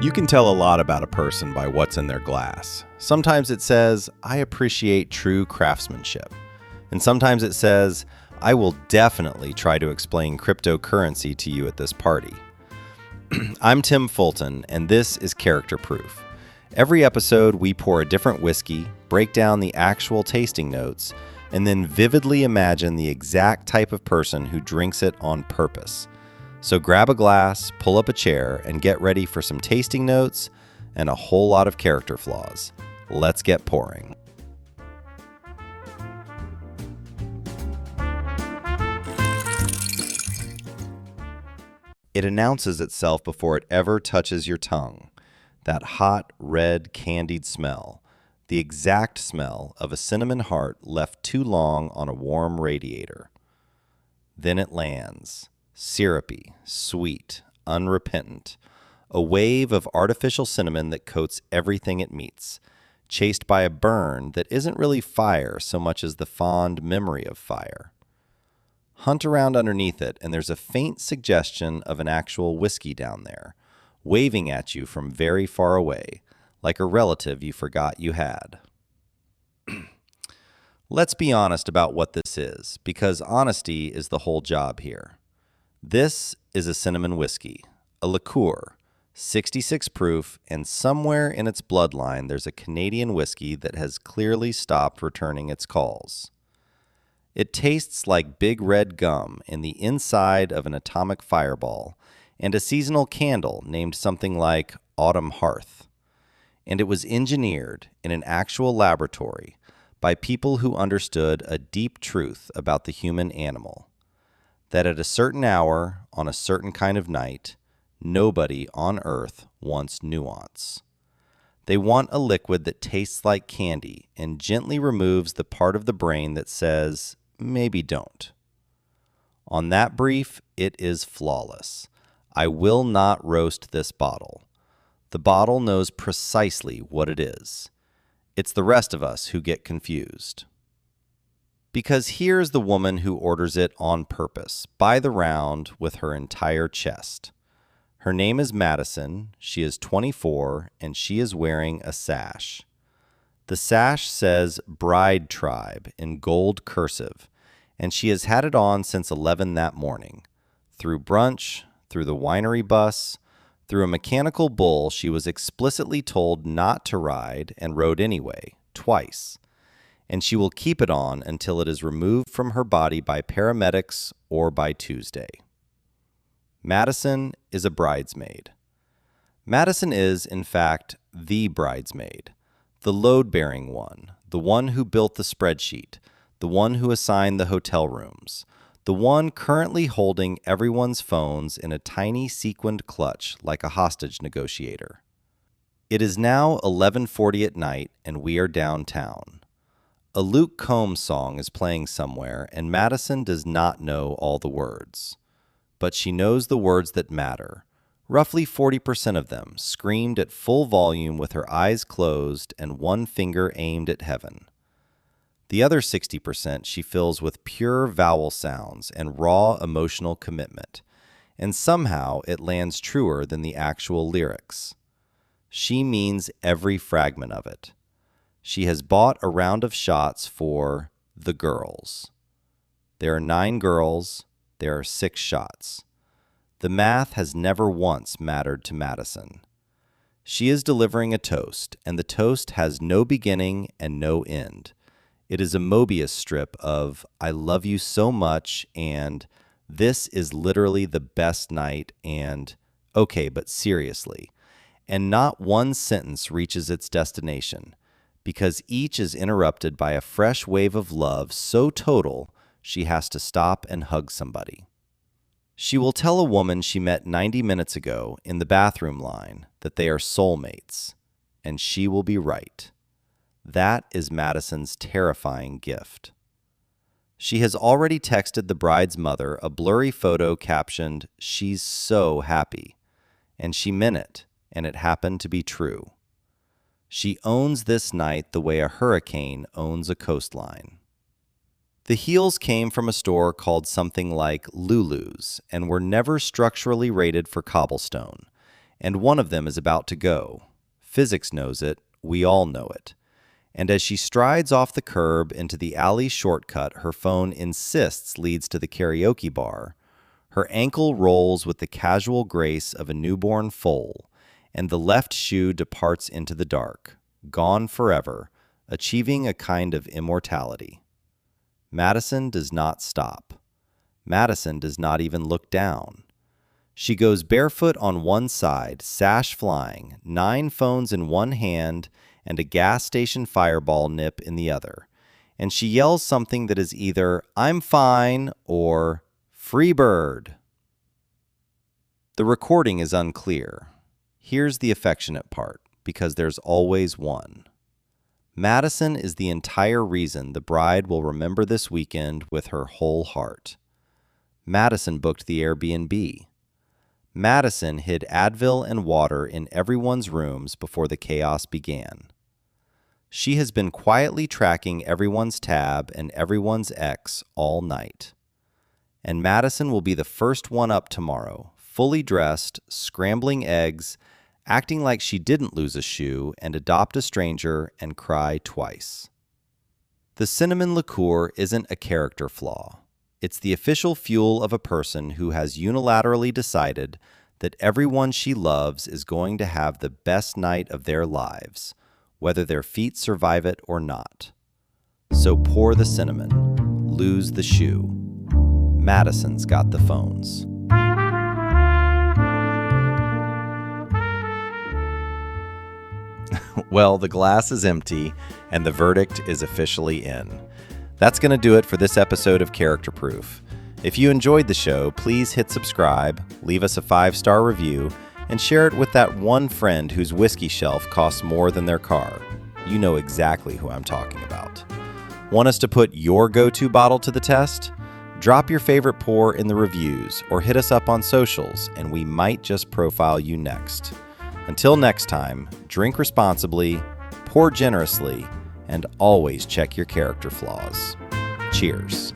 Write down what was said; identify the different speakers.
Speaker 1: You can tell a lot about a person by what's in their glass. Sometimes it says, I appreciate true craftsmanship. And sometimes it says, I will definitely try to explain cryptocurrency to you at this party. I'm Tim Fulton, and this is Character Proof. Every episode, we pour a different whiskey, break down the actual tasting notes, and then vividly imagine the exact type of person who drinks it on purpose. So grab a glass, pull up a chair, and get ready for some tasting notes and a whole lot of character flaws. Let's get pouring. It announces itself before it ever touches your tongue. That hot, red, candied smell. The exact smell of a cinnamon heart left too long on a warm radiator. Then it lands. Syrupy, sweet, unrepentant, a wave of artificial cinnamon that coats everything it meets, chased by a burn that isn't really fire so much as the fond memory of fire. Hunt around underneath it, and there's a faint suggestion of an actual whiskey down there, waving at you from very far away, like a relative you forgot you had. Let's be honest about what this is, because honesty is the whole job here. This is a cinnamon whiskey, a liqueur, 66 proof, and somewhere in its bloodline there's a Canadian whiskey that has clearly stopped returning its calls. It tastes like big red gum in the inside of an atomic fireball and a seasonal candle named something like Autumn Hearth. And it was engineered in an actual laboratory by people who understood a deep truth about the human animal. That at a certain hour, on a certain kind of night, nobody on earth wants nuance. They want a liquid that tastes like candy and gently removes the part of the brain that says, maybe don't. On that brief, it is flawless. I will not roast this bottle. The bottle knows precisely what it is. It's the rest of us who get confused. Because here's the woman who orders it on purpose, by the round, with her entire chest. Her name is Madison, she is 24, and she is wearing a sash. The sash says Bride Tribe in gold cursive, and she has had it on since 11 that morning. Through brunch, through the winery bus, through a mechanical bull she was explicitly told not to ride and rode anyway, twice. And she will keep it on until it is removed from her body by paramedics or by Tuesday. Madison is a bridesmaid. Madison is, in fact, the bridesmaid, the load-bearing one, the one who built the spreadsheet, the one who assigned the hotel rooms, the one currently holding everyone's phones in a tiny sequined clutch like a hostage negotiator. It is now 11:40 at night, and we are downtown. A Luke Combs song is playing somewhere, and Madison does not know all the words. But she knows the words that matter, roughly 40% of them, screamed at full volume with her eyes closed and one finger aimed at heaven. The other 60% she fills with pure vowel sounds and raw emotional commitment, and somehow it lands truer than the actual lyrics. She means every fragment of it. She has bought a round of shots for the girls. There are 9 girls, there are 6 shots. The math has never once mattered to Madison. She is delivering a toast, and the toast has no beginning and no end. It is a Mobius strip of, I love you so much, and this is literally the best night, and, okay, but seriously. And not one sentence reaches its destination, because each is interrupted by a fresh wave of love so total she has to stop and hug somebody. She will tell a woman she met 90 minutes ago in the bathroom line that they are soulmates, and she will be right. That is Madison's terrifying gift. She has already texted the bride's mother a blurry photo captioned, "She's so happy," and she meant it, and it happened to be true. She owns this night the way a hurricane owns a coastline. The heels came from a store called something like Lulu's and were never structurally rated for cobblestone, and one of them is about to go. Physics knows it, we all know it. And as she strides off the curb into the alley shortcut her phone insists leads to the karaoke bar, her ankle rolls with the casual grace of a newborn foal, and the left shoe departs into the dark, gone forever, achieving a kind of immortality. Madison does not stop. Madison does not even look down. She goes barefoot on one side, sash flying, 9 phones in one hand and a gas station Fireball nip in the other, and she yells something that is either "I'm fine" or "Free bird." The recording is unclear. Here's the affectionate part, because there's always one. Madison is the entire reason the bride will remember this weekend with her whole heart. Madison booked the Airbnb. Madison hid Advil and water in everyone's rooms before the chaos began. She has been quietly tracking everyone's tab and everyone's ex all night. And Madison will be the first one up tomorrow, fully dressed, scrambling eggs, acting like she didn't lose a shoe and adopt a stranger and cry twice. The cinnamon liqueur isn't a character flaw. It's the official fuel of a person who has unilaterally decided that everyone she loves is going to have the best night of their lives, whether their feet survive it or not. So pour the cinnamon, lose the shoe. Madison's got the phones. Well, the glass is empty, and the verdict is officially in. That's going to do it for this episode of Character Proof. If you enjoyed the show, please hit subscribe, leave us a 5-star review, and share it with that one friend whose whiskey shelf costs more than their car. You know exactly who I'm talking about. Want us to put your go-to bottle to the test? Drop your favorite pour in the reviews or hit us up on socials, and we might just profile you next. Until next time, drink responsibly, pour generously, and always check your character flaws. Cheers.